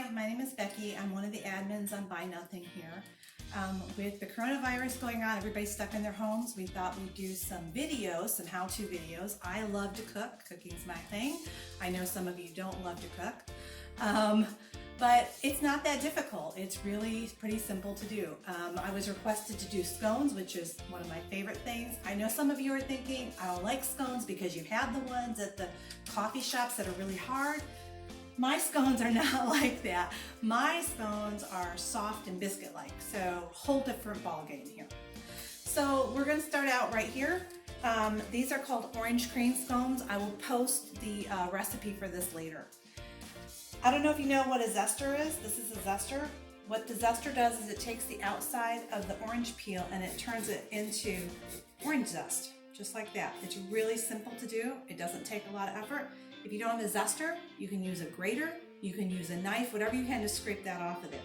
Hi, my name is Becky. I'm one of the admins on Buy Nothing here. With the coronavirus going on, everybody's stuck in their homes. We thought we'd do some videos, some how-to videos. I love to cook. Cooking's my thing. I know some of you don't love to cook. But it's not that difficult. It's really pretty simple to do. I was requested to do scones, which is one of my favorite things. I know some of you are thinking, I don't like scones because you have the ones at the coffee shops that are really hard. My scones are not like that. My scones are soft and biscuit-like, so whole different ball game here. So we're gonna start out right here. These are called orange cream scones. I will post the recipe for this later. I don't know if you know what a zester is. This is a zester. What the zester does is it takes the outside of the orange peel and it turns it into orange zest, just like that. It's really simple to do. It doesn't take a lot of effort. If you don't have a zester, you can use a grater, you can use a knife, whatever you can to scrape that off of there.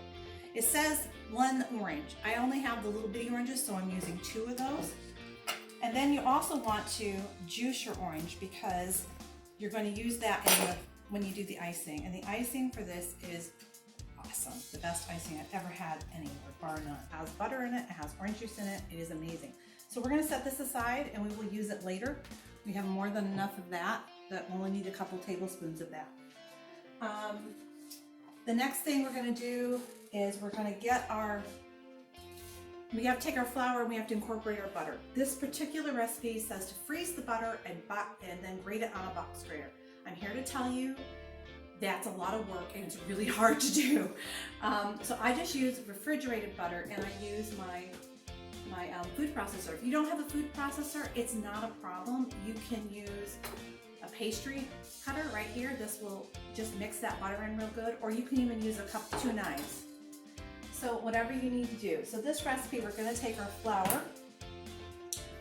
It says 1 orange. I only have the little bitty oranges, so I'm using 2 of those. And then you also want to juice your orange because you're going to use that when you do the icing. And the icing for this is awesome. The best icing I've ever had anywhere, bar none. It has butter in it, it has orange juice in it, it is amazing. So we're going to set this aside and we will use it later. We have more than enough of that. That we'll only need a couple tablespoons of that. The next thing we're going to do is we're going to get we have to take our flour and we have to incorporate our butter. This particular recipe says to freeze the butter and then grate it on a box grater. I'm here to tell you that's a lot of work and it's really hard to do. So I just use refrigerated butter and I use my food processor. If you don't have a food processor, it's not a problem. You can use a pastry cutter right here. This will just mix that butter in real good, or you can even use 2 knives. So whatever you need to do. So this recipe, we're going to take our flour.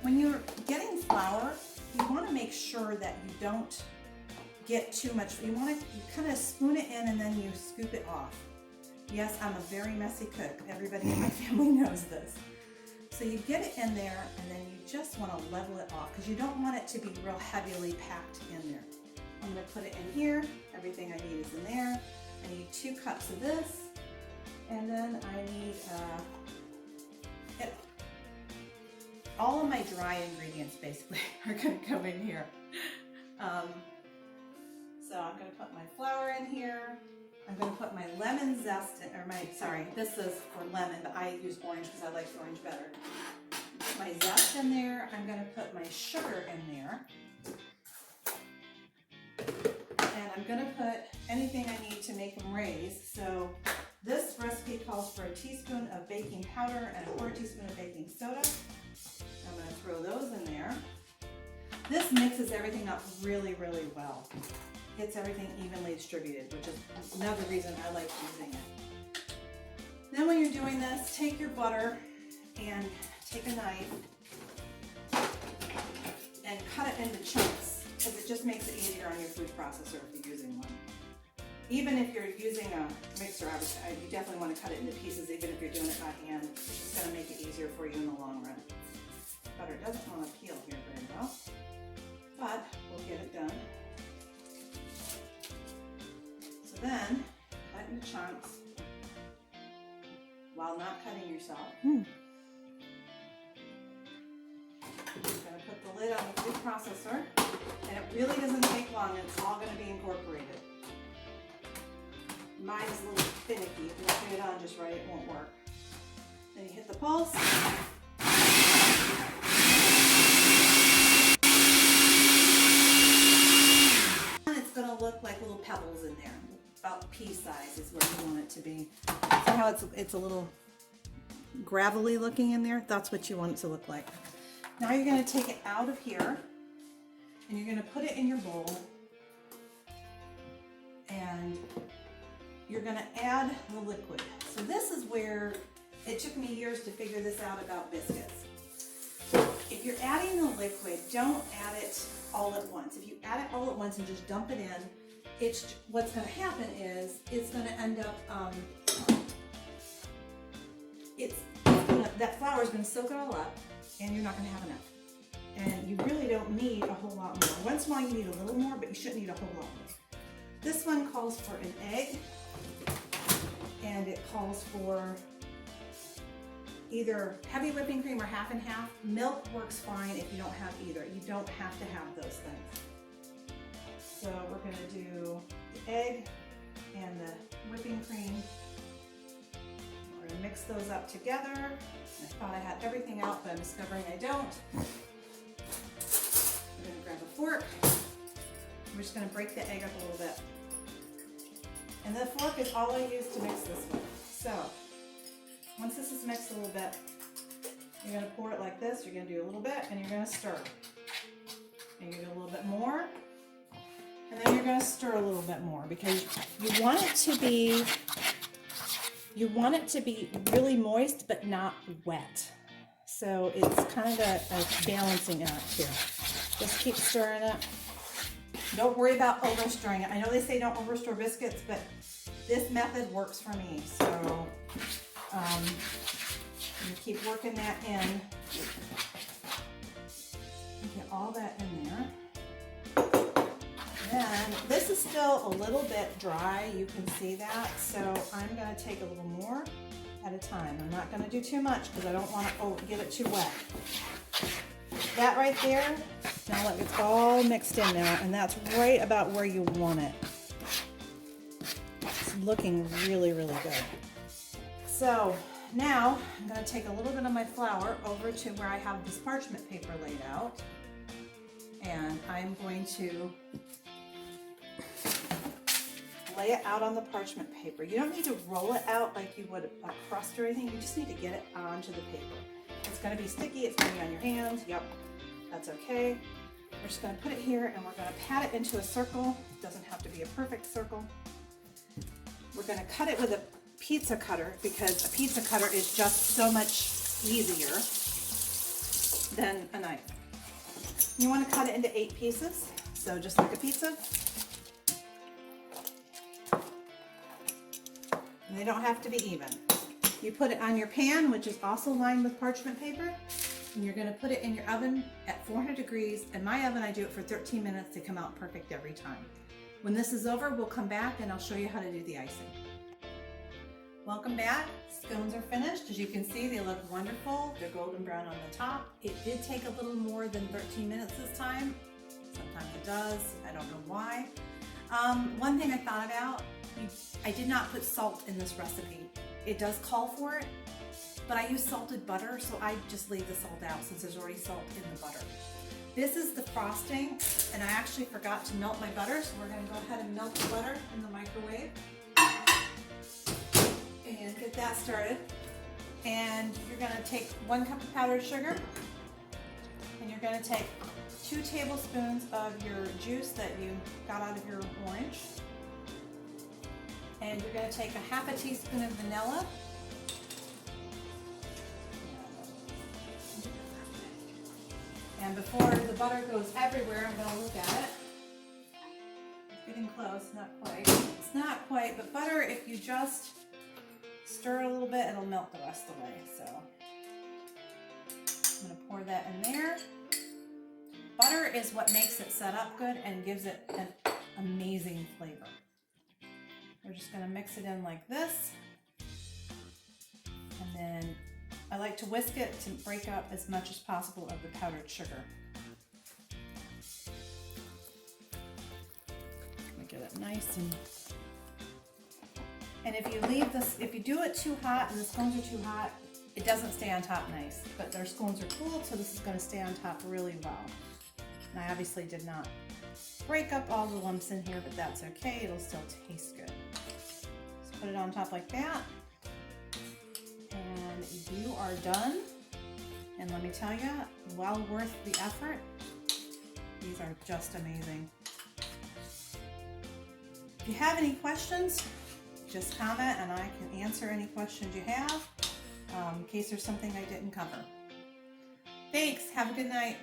When you're getting flour, you want to make sure that you don't get too much. You kind of spoon it in and then you scoop it off. Yes, I'm a very messy cook. Everybody in my family knows this. So you get it in there and then you just want to level it off because you don't want it to be real heavily packed in there. I'm going to put it in here. Everything I need is in there. I need 2 cups of this. And then I need all of my dry ingredients basically are going to go in here. So I'm going to put my flour in here. I'm going to put my lemon zest, this is for lemon, but I use orange because I like orange better. Put my zest in there. I'm going to put my sugar in there. And I'm going to put anything I need to make them raise. So this recipe calls for a teaspoon of baking powder and a 1/4 teaspoon of baking soda. I'm going to throw those in there. This mixes everything up really, really well. Gets everything evenly distributed, which is another reason I like using it. Then when you're doing this, take your butter and take a knife and cut it into chunks because it just makes it easier on your food processor if you're using one. Even if you're using a mixer, you definitely want to cut it into pieces even if you're doing it by hand. It's just going to make it easier for you in the long run. Butter doesn't want to peel here very well, but we'll get it done. Then, cut into chunks while not cutting yourself. I'm going to put the lid on the food processor, and it really doesn't take long. It's all going to be incorporated. Mine's a little finicky. If you don't put it on just right, it won't work. Then you hit the pulse. And it's going to look like little pebbles in there. About pea size is what you want it to be. See how it's a little gravelly looking in there? That's what you want it to look like. Now you're going to take it out of here and you're going to put it in your bowl and you're going to add the liquid. So this is where it took me years to figure this out about biscuits. If you're adding the liquid, don't add it all at once. If you add it all at once and just dump it in, what's going to happen is it's going to end up, that flour is going to soak it all up and you're not going to have enough. And you really don't need a whole lot more. Once in a while you need a little more, but you shouldn't need a whole lot more. This one calls for an egg. and it calls for either heavy whipping cream or half and half. Milk works fine if you don't have either. You don't have to have those things. So we're gonna do the egg and the whipping cream. We're gonna mix those up together. I thought I had everything out, but I'm discovering I don't. We're gonna grab a fork. We're just gonna break the egg up a little bit. And the fork is all I use to mix this with. So, once this is mixed a little bit, you're gonna pour it like this, you're gonna do a little bit, and you're gonna stir. And you do a little bit more, and then you're gonna stir a little bit more because you want it to be really moist but not wet. So it's kind of a balancing act here. Just keep stirring it. Don't worry about over stirring it. I know they say don't over stir biscuits, but this method works for me. So you keep working that in. Get all that in there. And this is still a little bit dry. You can see that. So I'm going to take a little more at a time. I'm not going to do too much because I don't want to get it too wet. That right there, now look, it's all mixed in now, and that's right about where you want it. It's looking really, really good. So now I'm going to take a little bit of my flour over to where I have this parchment paper laid out, and I'm going to lay it out on the parchment paper. You don't need to roll it out like you would a crust or anything. You just need to get it onto the paper. It's going to be sticky. It's going to be on your hands. Yep, that's okay. We're just going to put it here, and we're going to pat it into a circle. It doesn't have to be a perfect circle. We're going to cut it with a pizza cutter because a pizza cutter is just so much easier than a knife. You want to cut it into 8 pieces, so just like a pizza. And they don't have to be even. You put it on your pan, which is also lined with parchment paper, and you're going to put it in your oven at 400 degrees. In my oven, I do it for 13 minutes to come out perfect every time. When this is over, we'll come back and I'll show you how to do the icing. Welcome back. Scones are finished. As you can see, they look wonderful. They're golden brown on the top. It did take a little more than 13 minutes this time. Sometimes it does. I don't know why. One thing I thought about, I did not put salt in this recipe. It does call for it, but I use salted butter, so I just leave the salt out since there's already salt in the butter. This is the frosting, and I actually forgot to melt my butter, so we're going to go ahead and melt the butter in the microwave and get that started. And you're going to take 1 cup of powdered sugar, and you're going to take 2 tablespoons of your juice that you got out of your orange. And you're going to take a half a teaspoon of vanilla. And before the butter goes everywhere, I'm going to look at it. It's getting close, not quite. It's not quite, but butter, if you just stir a little bit, it'll melt the rest of the way. So I'm going to pour that in there. Butter is what makes it set up good and gives it an amazing flavor. We're just going to mix it in like this, and then I like to whisk it to break up as much as possible of the powdered sugar. We get it nice and if you leave this, if you do it too hot and the scones are too hot, it doesn't stay on top nice, but their scones are cooled, so this is going to stay on top really well. And I obviously did not break up all the lumps in here, but that's okay, it'll still taste good. Just put it on top like that, and you are done. And let me tell you, well worth the effort. These are just amazing. If you have any questions, just comment and I can answer any questions you have, in case there's something I didn't cover. Thanks, have a good night.